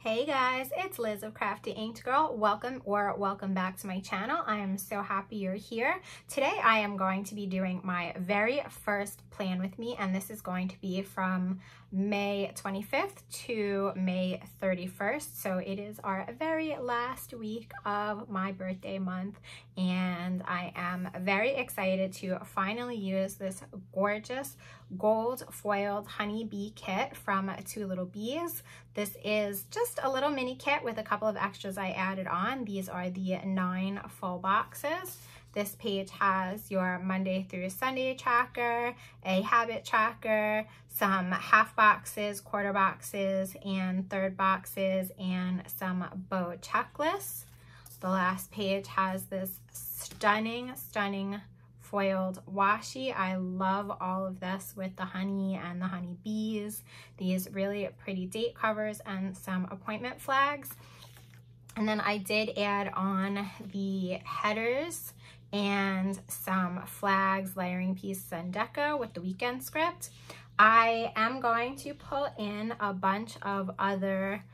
Hey guys, it's Liz of Crafty Inked Girl. Welcome back to my channel. I am so happy you're here. Today I am going to be doing my very first plan with me, and this is going to be from May 25th to May 31st. So it is our very last week of my birthday month, and I am very excited to finally use this gorgeous gold foiled honeybee kit from Two Little Bees. This is just a little mini kit with a couple of extras I added on. These are the 9 full boxes. This page has your Monday through Sunday tracker, a habit tracker, some half boxes, quarter boxes, and third boxes, and some bow checklists. The last page has this stunning foiled washi. I love all of this with the honey and the honey bees, these really pretty date covers, and some appointment flags. And then I did add on the headers and some flags, layering pieces, and deco with the weekend script. I am going to pull in a bunch of other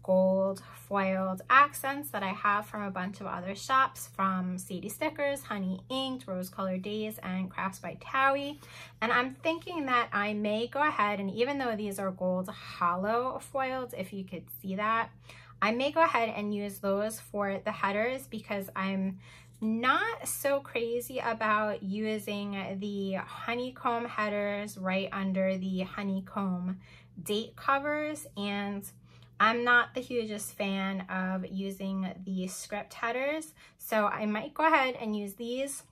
gold foiled accents that I have from a bunch of other shops, from Sadie Stickers, Honey Inked, Rose Colored Days, and Crafts by Towie. And I'm thinking that I may go ahead, and even though these are gold hollow foiled, if you could see that, I may go ahead and use those for the headers, because I'm not so crazy about using the honeycomb headers right under the honeycomb date covers, and I'm not the hugest fan of using the script headers, so I might go ahead and use these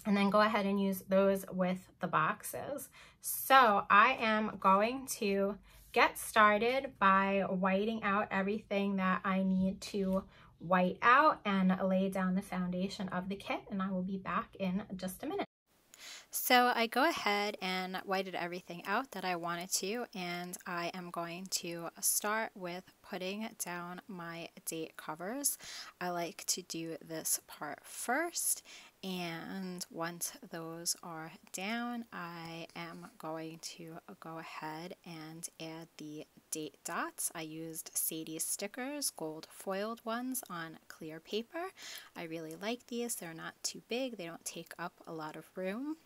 and then go ahead and use those with the boxes. So I am going to get started by whiting out everything that I need to white out and lay down the foundation of the kit, and I will be back in just a minute. So I go ahead and whited everything out that I wanted to, and I am going to start with putting down my date covers. I like to do this part first, and once those are down, I am going to go ahead and add the date dots. I used Sadie Stickers, gold foiled ones on clear paper. I really like these. They're not too big. They don't take up a lot of room.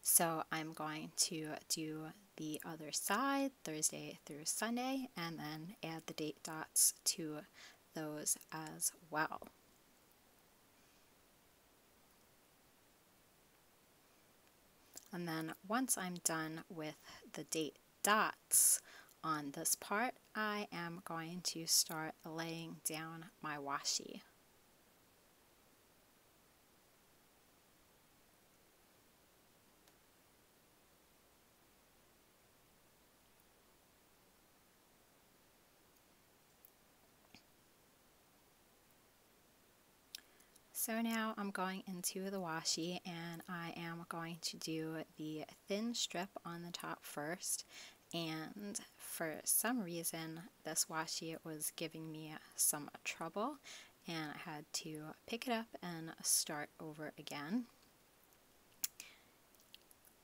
So I'm going to do the other side, Thursday through Sunday, and then add the date dots to those as well. And then once I'm done with the date dots on this part, I am going to start laying down my washi. So now I'm going into the washi, and I am going to do the thin strip on the top first, and for some reason this washi was giving me some trouble, and I had to pick it up and start over again.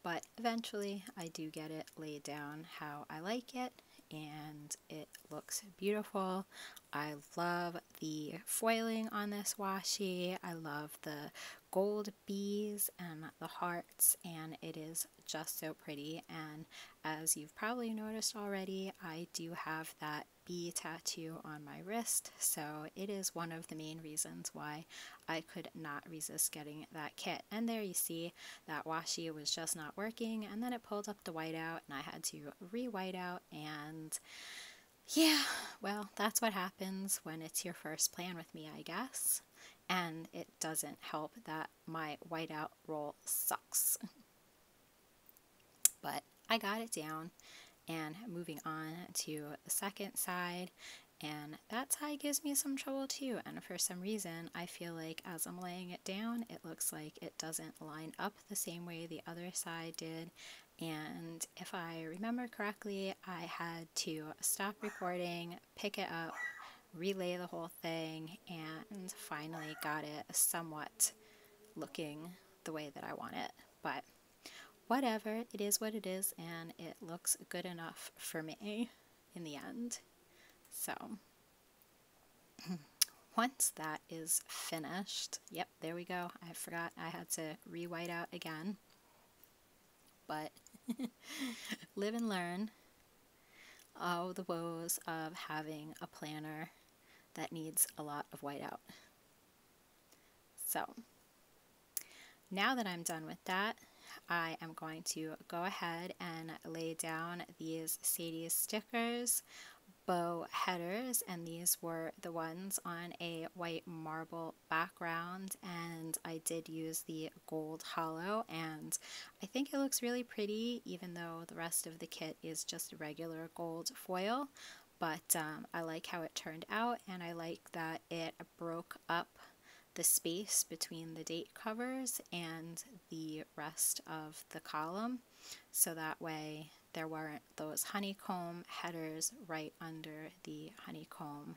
But eventually I do get it laid down how I like it, and it looks beautiful. I love the foiling on this washi. I love the gold bees and the hearts, and it is just so pretty. And as you've probably noticed already, I do have that bee tattoo on my wrist, so it is one of the main reasons why I could not resist getting that kit. And there you see that washi was just not working, and then it pulled up the whiteout, and I had to re-white out, and yeah, well, that's what happens when it's your first plan with me, I guess. And it doesn't help that my whiteout roll sucks. But I got it down, and moving on to the second side, and that side gives me some trouble too, and for some reason I feel like as I'm laying it down, it looks like it doesn't line up the same way the other side did. And if I remember correctly, I had to stop recording, pick it up, relay the whole thing, and finally got it somewhat looking the way that I want it. But whatever, it is what it is, and it looks good enough for me in the end. So once that is finished, yep, there we go. I forgot I had to re-white out again, but live and learn. Oh, the woes of having a planner that needs a lot of whiteout. So now that I'm done with that, I am going to go ahead and lay down these Sadie's stickers, bow headers, and these were the ones on a white marble background, and I did use the gold hollow, and I think it looks really pretty even though the rest of the kit is just regular gold foil. But I like how it turned out, and I like that it broke up the space between the date covers and the rest of the column, so that way there weren't those honeycomb headers right under the honeycomb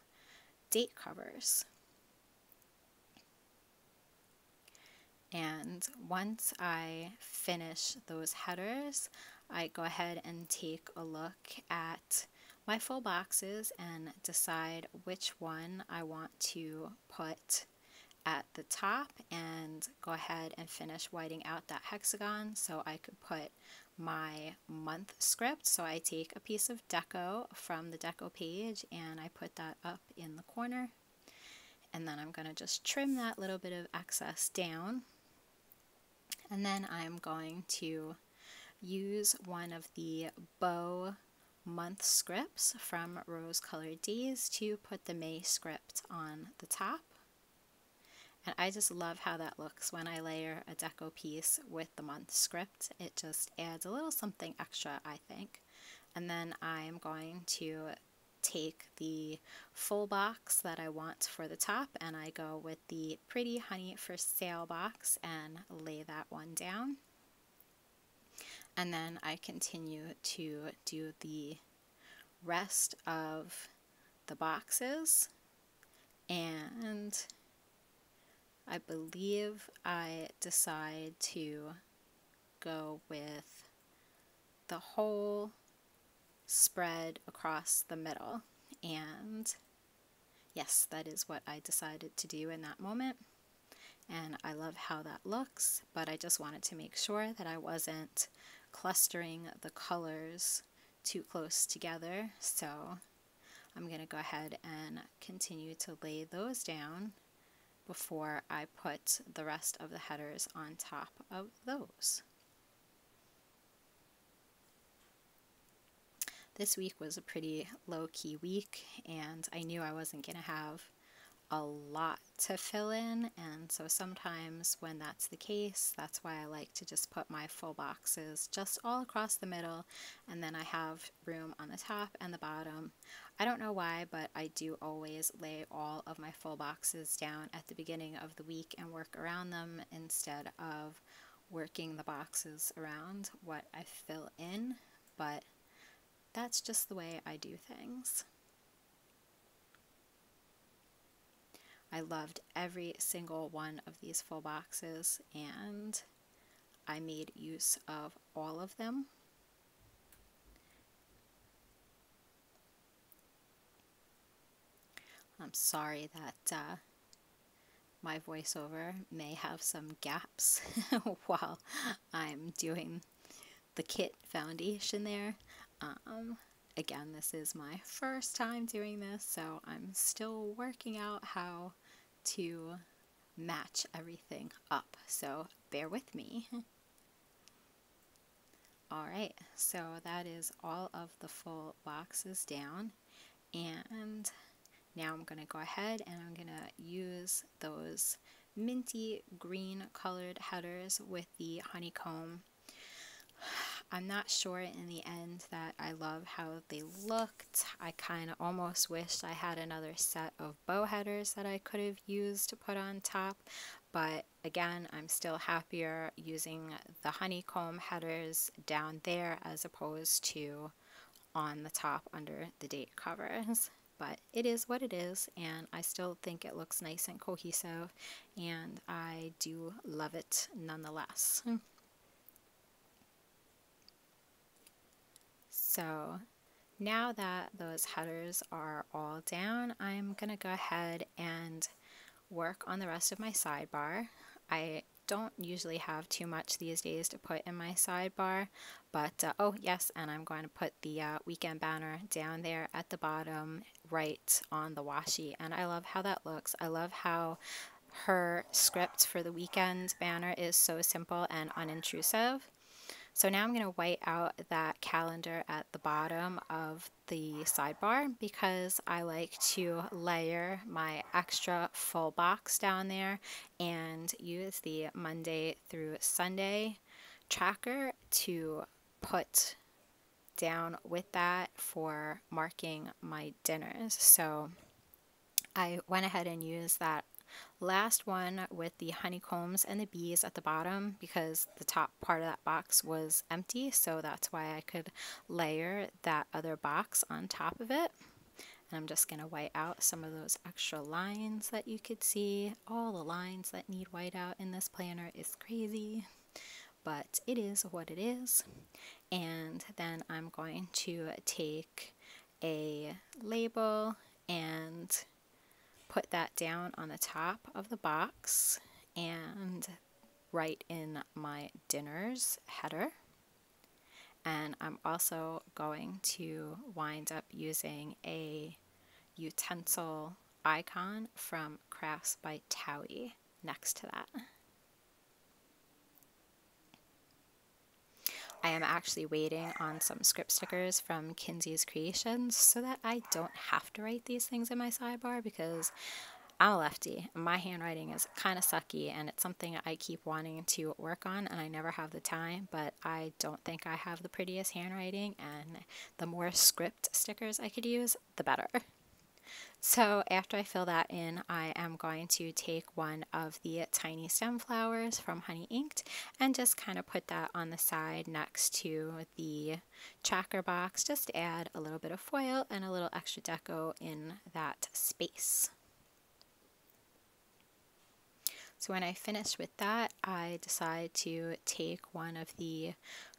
date covers. And once I finish those headers, I go ahead and take a look at my full boxes and decide which one I want to put at the top, and go ahead and finish whiting out that hexagon so I could put my month script. So I take a piece of deco from the deco page and I put that up in the corner, and then I'm going to just trim that little bit of excess down, and then I'm going to use one of the bow month scripts from Rose Colored Days to put the May script on the top. And I just love how that looks when I layer a deco piece with the month script. It just adds a little something extra, I think. And then I'm going to take the full box that I want for the top, and I go with the Pretty Honey for Sale box and lay that one down. And then I continue to do the rest of the boxes, and I believe I decide to go with the whole spread across the middle, and yes, that is what I decided to do in that moment, and I love how that looks, but I just wanted to make sure that I wasn't clustering the colors too close together, so I'm going to go ahead and continue to lay those down before I put the rest of the headers on top of those. This week was a pretty low-key week, and I knew I wasn't going to have a lot to fill in, and so sometimes when that's the case, that's why I like to just put my full boxes just all across the middle, and then I have room on the top and the bottom. I don't know why, but I do always lay all of my full boxes down at the beginning of the week and work around them instead of working the boxes around what I fill in, but that's just the way I do things. I loved every single one of these full boxes, and I made use of all of them. I'm sorry that my voiceover may have some gaps while I'm doing the kit foundation there. Again, this is my first time doing this, so I'm still working out how to match everything up, so bear with me. Alright, so that is all of the full boxes down, and now I'm going to go ahead and I'm going to use those minty green colored headers with the honeycomb. I'm not sure in the end that I love how they looked. I kind of almost wished I had another set of bow headers that I could have used to put on top, but again, I'm still happier using the honeycomb headers down there as opposed to on the top under the date covers. But it is what it is, and I still think it looks nice and cohesive, and I do love it nonetheless. So Now that those headers are all down, I'm going to go ahead and work on the rest of my sidebar. I don't usually have too much these days to put in my sidebar, but oh yes, and I'm going to put the weekend banner down there at the bottom right on the washi, and I love how that looks. I love how her script for the weekend banner is so simple and unintrusive. So now I'm going to white out that calendar at the bottom of the sidebar because I like to layer my extra full box down there and use the Monday through Sunday tracker to put down with that for marking my dinners. So I went ahead and used that last one with the honeycombs and the bees at the bottom because the top part of that box was empty, so that's why I could layer that other box on top of it. And I'm just going to white out some of those extra lines that you could see. All the lines that need white out in this planner is crazy, but it is what it is. And then I'm going to take a label and put that down on the top of the box and write in my dinners header. And I'm also going to wind up using a utensil icon from Crafts by Towie next to that. I am actually waiting on some script stickers from Kinsey's Creations so that I don't have to write these things in my sidebar because I'm a lefty. My handwriting is kind of sucky and it's something I keep wanting to work on and I never have the time, but I don't think I have the prettiest handwriting, and the more script stickers I could use, the better. So after I fill that in, I am going to take one of the tiny stem flowers from Honey Inked and just kind of put that on the side next to the tracker box, just to add a little bit of foil and a little extra deco in that space. So when I finish with that, I decide to take one of the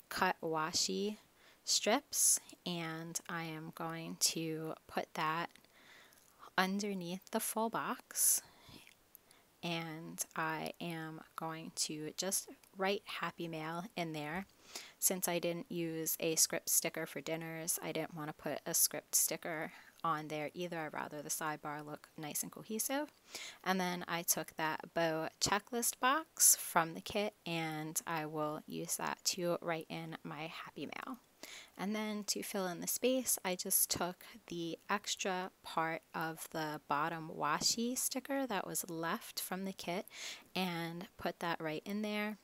cut washi strips and I am going to put that underneath the full box, and I am going to just write Happy Mail in there. Since I didn't use a script sticker for dinners, I didn't want to put a script sticker on there either. I'd rather the sidebar look nice and cohesive. And then I took that bow checklist box from the kit and I will use that to write in my Happy Mail. And then to fill in the space, I just took the extra part of the bottom washi sticker that was left from the kit and put that right in there.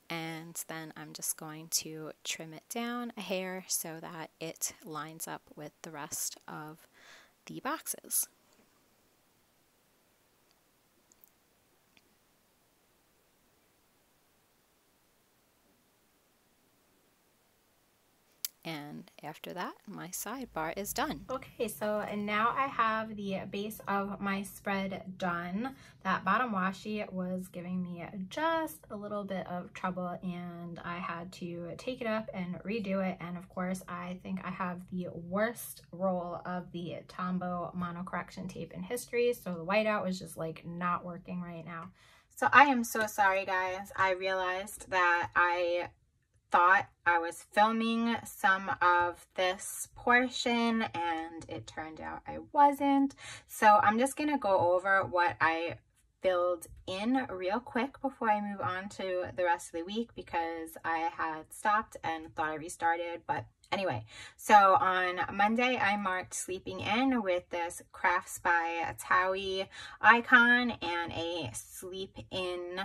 And then I'm just going to trim it down a hair so that it lines up with the rest of the boxes. And after that, my sidebar is done. Okay, so now I have the base of my spread done. That bottom washi was giving me just a little bit of trouble and I had to take it up and redo it. And of course, I think I have the worst roll of the Tombow mono correction tape in history. So the whiteout was just like not working right now. So I am so sorry, guys. I realized that I thought I was filming some of this portion and it turned out I wasn't. So I'm just gonna go over what I filled in real quick before I move on to the rest of the week because I had stopped and thought I restarted, but anyway. So on Monday I marked sleeping in with this Crafts by Towie icon and a sleep in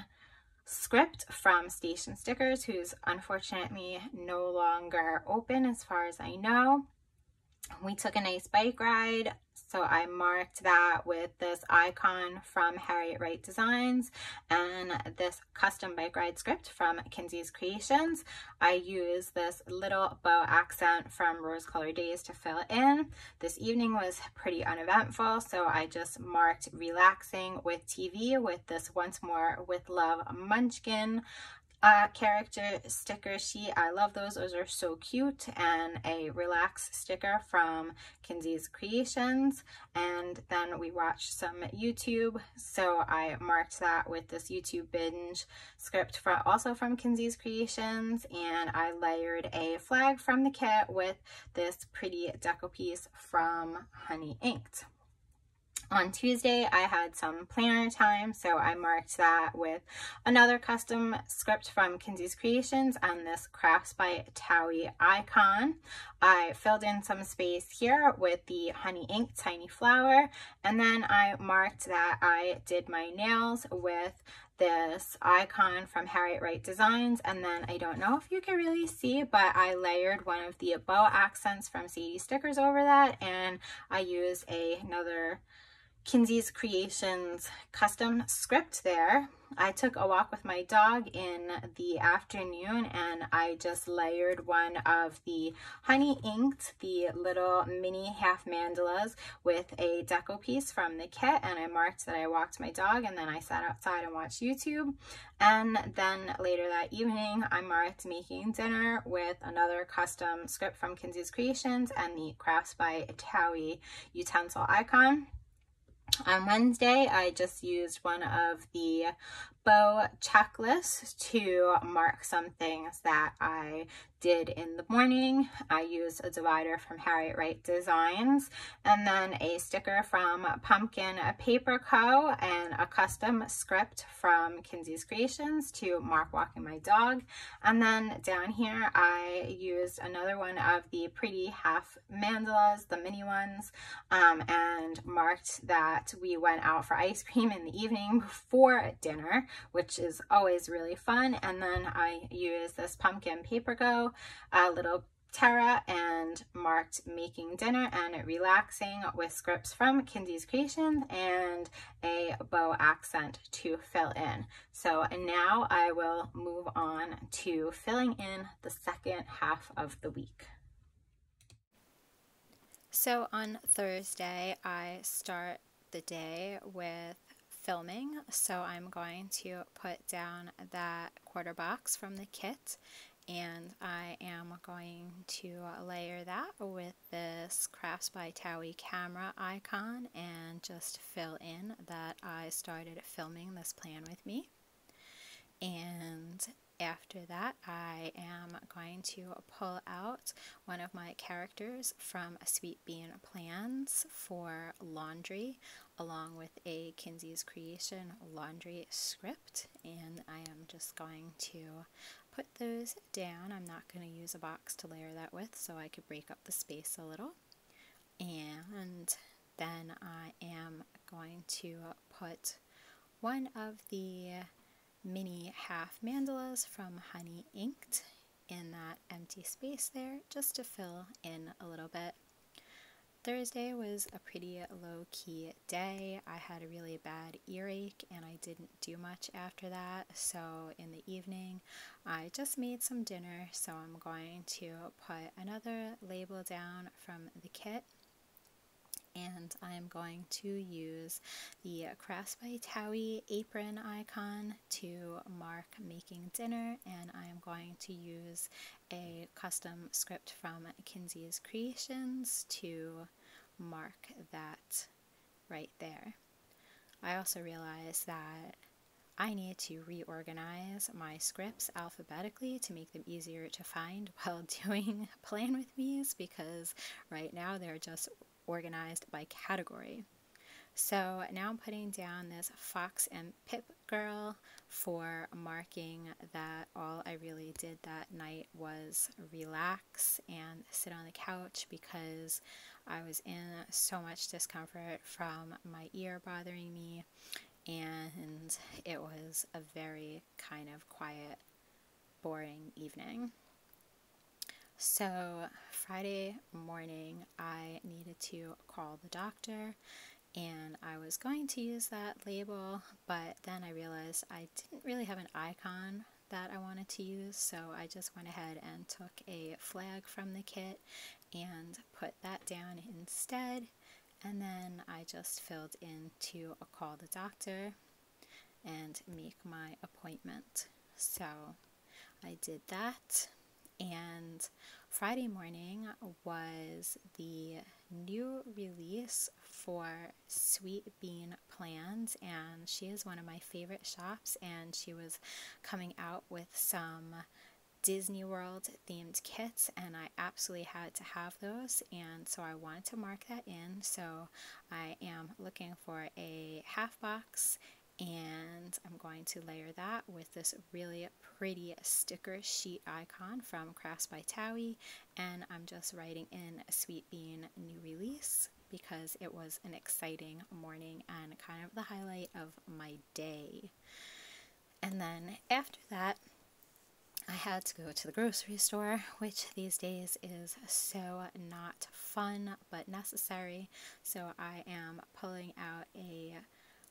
script from Station Stickers, who's unfortunately no longer open as far as I know. We took a nice bike ride, so I marked that with this icon from Harriet Wright Designs and this custom bike ride script from Kinsey's Creations. I used this little bow accent from Rose Colored Days to fill in. This evening was pretty uneventful, so I just marked relaxing with TV with this Once More with Love Munchkin character sticker sheet. I love those. Those are so cute. And a relax sticker from Kinsey's Creations. And then we watched some YouTube, so I marked that with this YouTube binge script also from Kinsey's Creations. And I layered a flag from the kit with this pretty deco piece from Honey Inked. On Tuesday, I had some planner time, so I marked that with another custom script from Kinsey's Creations and this Crafts by Towie icon. I filled in some space here with the Honey Ink Tiny Flower, and then I marked that I did my nails with this icon from Harriet Wright Designs. And then I don't know if you can really see, but I layered one of the bow accents from Sadie Stickers over that, and I used another Kinsey's Creations custom script there. I took a walk with my dog in the afternoon, and I just layered one of the Honey Inked, the little mini half mandalas, with a deco piece from the kit, and I marked that I walked my dog, and then I sat outside and watched YouTube. And then later that evening, I marked making dinner with another custom script from Kinsey's Creations and the Crafts by Towie utensil icon. On Wednesday, I just used one of the bow checklists to mark some things that I did in the morning. I used a divider from Harriet Wright Designs, and then a sticker from Pumpkin Paper Co., and a custom script from Kinsey's Creations to mark walking my dog. And then down here, I used another one of the pretty half mandalas, the mini ones, and marked that we went out for ice cream in the evening before dinner, which is always really fun. And then I used this Pumpkin Paper Co. Little Terra and marked making dinner and relaxing with scripts from Kinsey's Creations and a bow accent to fill in. So now I will move on to filling in the second half of the week. So on Thursday, I start the day with filming. So I'm going to put down that quarter box from the kit, and I am going to layer that with this Crafts by Towie camera icon and just fill in that I started filming this plan with me. And after that, I am going to pull out one of my characters from Sweet Bean Plans for laundry, along with a Kinsey's Creation laundry script, and I am just going to put those down. I'm not going to use a box to layer that with, so I could break up the space a little. And then I am going to put one of the mini half mandalas from Honey Inked in that empty space there, just to fill in a little bit. Thursday was a pretty low-key day. I had a really bad earache and I didn't do much after that, so in the evening I just made some dinner. So I'm going to put another label down from the kit, and I'm going to use the Crafts by Towie apron icon to mark making dinner, and I am going to use a custom script from Kinsey's Creations to mark that right there. I also realized that I need to reorganize my scripts alphabetically to make them easier to find while doing Plan With Me's, because right now they're just organized by category. So now I'm putting down this Fox and Pip Girl for marking that all I really did that night was relax and sit on the couch, because I was in so much discomfort from my ear bothering me, and it was a very kind of quiet, boring evening. So Friday morning, I needed to call the doctor, and I was going to use that label, but then I realized I didn't really have an icon that I wanted to use, so I just went ahead and took a flag from the kit and put that down instead, and then I just filled in to call the doctor and make my appointment. So I did that. And Friday morning was the new release for Sweet Bean Plans, and she is one of my favorite shops, and she was coming out with some Disney World themed kits, and I absolutely had to have those, and so I wanted to mark that in. So I am looking for a half box, and I'm going to layer that with this really pretty sticker sheet icon from Crafts by Towie, and I'm just writing in a Sweet Bean new release because it was an exciting morning and kind of the highlight of my day. And then after that, I had to go to the grocery store, which these days is so not fun but necessary. So I am pulling out a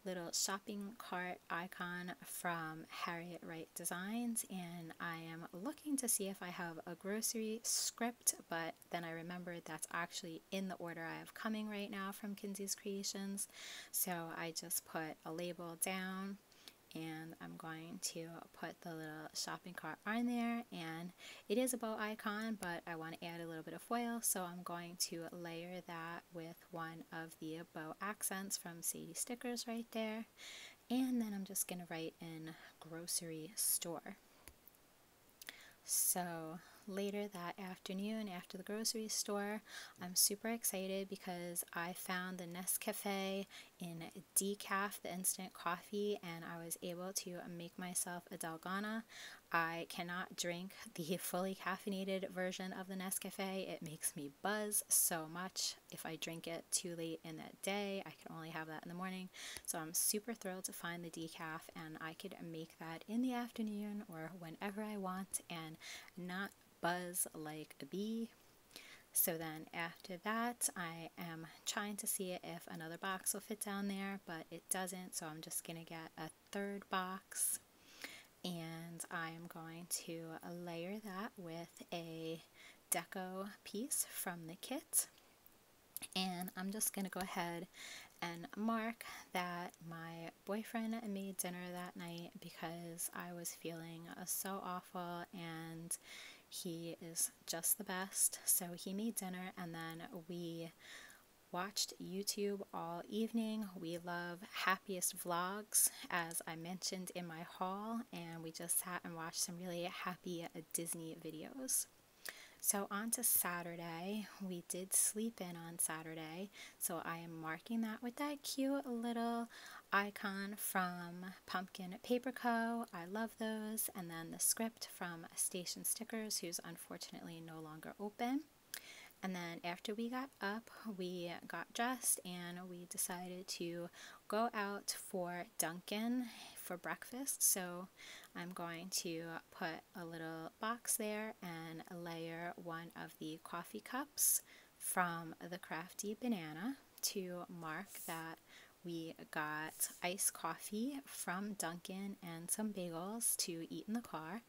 little shopping cart icon from Harriet Wright Designs, and I am looking to see if I have a grocery script, but then I remembered that's actually in the order I have coming right now from Kinsey's Creations. So I just put a label down, and I'm going to put the little shopping cart on there, and it is a bow icon, but I want to add a little bit of foil, so I'm going to layer that with one of the bow accents from Sadie Stickers right there, and then I'm just going to write in grocery store. So later that afternoon after the grocery store, I'm super excited because I found the Nescafe in decaf, the instant coffee, and I was able to make myself a Dalgona. I cannot drink the fully caffeinated version of the Nescafe. It makes me buzz so much. If I drink it too late in that day, I can only have that in the morning. So I'm super thrilled to find the decaf, and I could make that in the afternoon or whenever I want and not buzz like a bee. So then after that, I am trying to see if another box will fit down there, but it doesn't, so I'm just going to get a third box, and I'm going to layer that with a deco piece from the kit. And I'm just going to go ahead and mark that my boyfriend made dinner that night because I was feeling so awful, and he is just the best. So he made dinner, and then we watched YouTube all evening. We love Happiest Vlogs, as I mentioned in my haul, and we just sat and watched some really happy Disney videos. So on to Saturday. We did sleep in on Saturday, so I am marking that with that cute little icon from Pumpkin Paper Co. I love those. And then the script from Station Stickers, who's unfortunately no longer open. And then after we got up, we got dressed and we decided to go out for Dunkin' for breakfast. So I'm going to put a little box there and layer one of the coffee cups from the Crafty Banana to mark that we got iced coffee from Dunkin' and some bagels to eat in the car.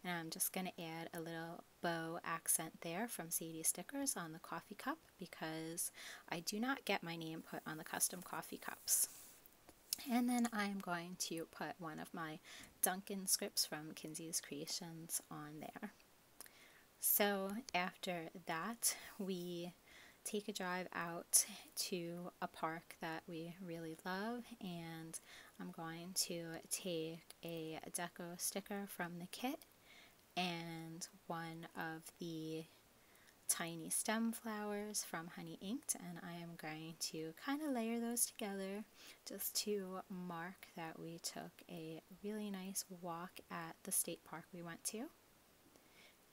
And I'm just going to add a little bow accent there from Sadie Stickers on the coffee cup because I do not get my name put on the custom coffee cups. And then I'm going to put one of my Dunkin' scripts from Kinsey's Creations on there. So after that, we take a drive out to a park that we really love, and I'm going to take a deco sticker from the kit and one of the tiny stem flowers from Honey Inked, and I am going to kind of layer those together just to mark that we took a really nice walk at the state park we went to.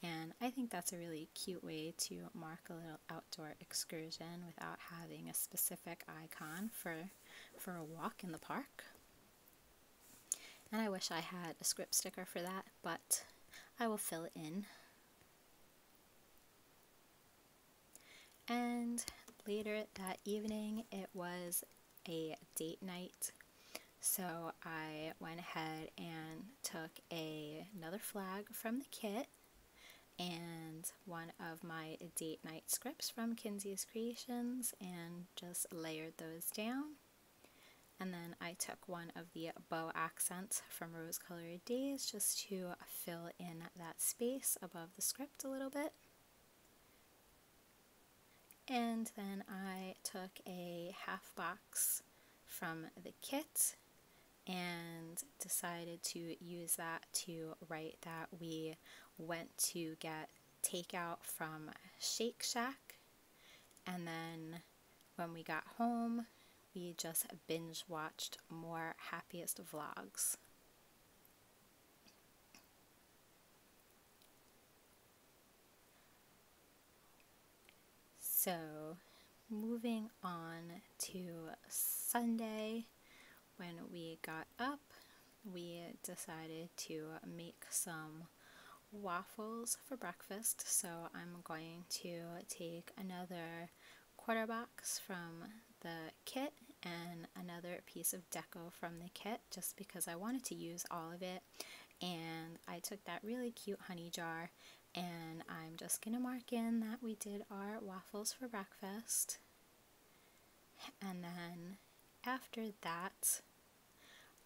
And I think that's a really cute way to mark a little outdoor excursion without having a specific icon for a walk in the park. And I wish I had a script sticker for that, but I will fill it in. And later that evening, it was a date night. So I went ahead and took another flag from the kit and one of my date night scripts from Kinsey's Creations and just layered those down. And then I took one of the bow accents from Rose Colored Days just to fill in that space above the script a little bit. And then I took a half box from the kit and decided to use that to write that we went to get takeout from Shake Shack, and then when we got home we just binge watched more Happiest vlogs. So moving on to Sunday, when we got up, we decided to make some waffles for breakfast. So I'm going to take another quarter box from the kit and another piece of deco from the kit just because I wanted to use all of it. And I took that really cute honey jar, and I'm just gonna mark in that we did our waffles for breakfast. And then after that,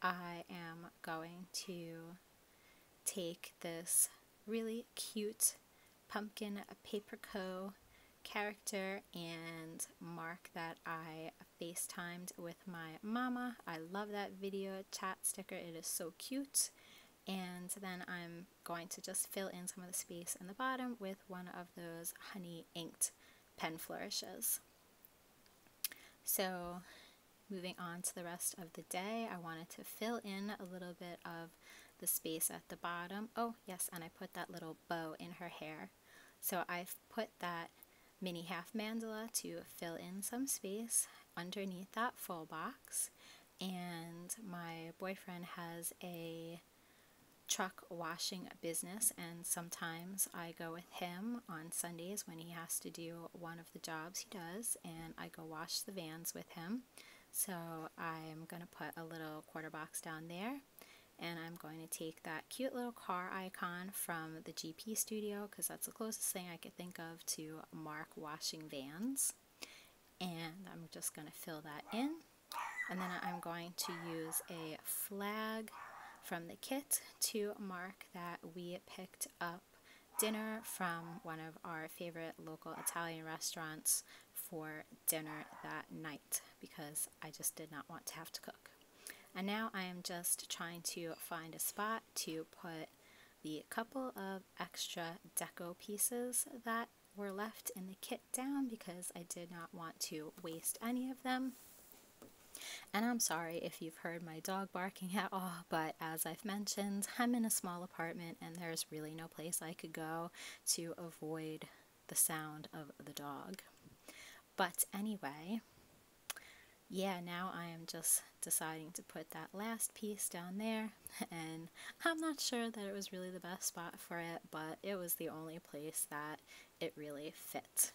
I am going to take this really cute pumpkin paper co character and mark that I FaceTimed with my mama. I love that video chat sticker. It is so cute. And then I'm going to just fill in some of the space in the bottom with one of those honey inked pen flourishes. So moving on to the rest of the day, I wanted to fill in a little bit of the space at the bottom. Oh yes, and I put that little bow in her hair. So I've put that mini half mandala to fill in some space underneath that full box. And my boyfriend has a truck washing business, and sometimes I go with him on Sundays when he has to do one of the jobs he does, and I go wash the vans with him. So I'm going to put a little quarter box down there, and I'm going to take that cute little car icon from the GP studio because that's the closest thing I could think of to mark washing vans, and I'm just going to fill that in. And then I'm going to use a flag from the kit to mark that we picked up dinner from one of our favorite local Italian restaurants for dinner that night because I just did not want to have to cook. And now I am just trying to find a spot to put the couple of extra deco pieces that were left in the kit down because I did not want to waste any of them. And I'm sorry if you've heard my dog barking at all, but as I've mentioned, I'm in a small apartment and there's really no place I could go to avoid the sound of the dog. But anyway, yeah, now I am just deciding to put that last piece down there, and I'm not sure that it was really the best spot for it, but it was the only place that it really fit.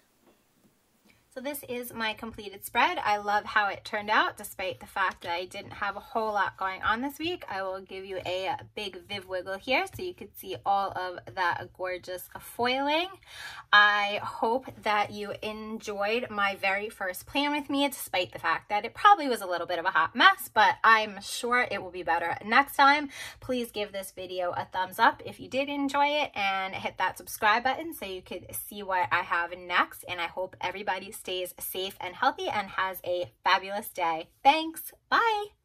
So this is my completed spread. I love how it turned out despite the fact that I didn't have a whole lot going on this week. I will give you a big Viv wiggle here so you could see all of that gorgeous foiling. I hope that you enjoyed my very first plan with me despite the fact that it probably was a little bit of a hot mess, but I'm sure it will be better next time. Please give this video a thumbs up if you did enjoy it and hit that subscribe button so you could see what I have next, and I hope everybody stays safe and healthy and has a fabulous day. Thanks. Bye.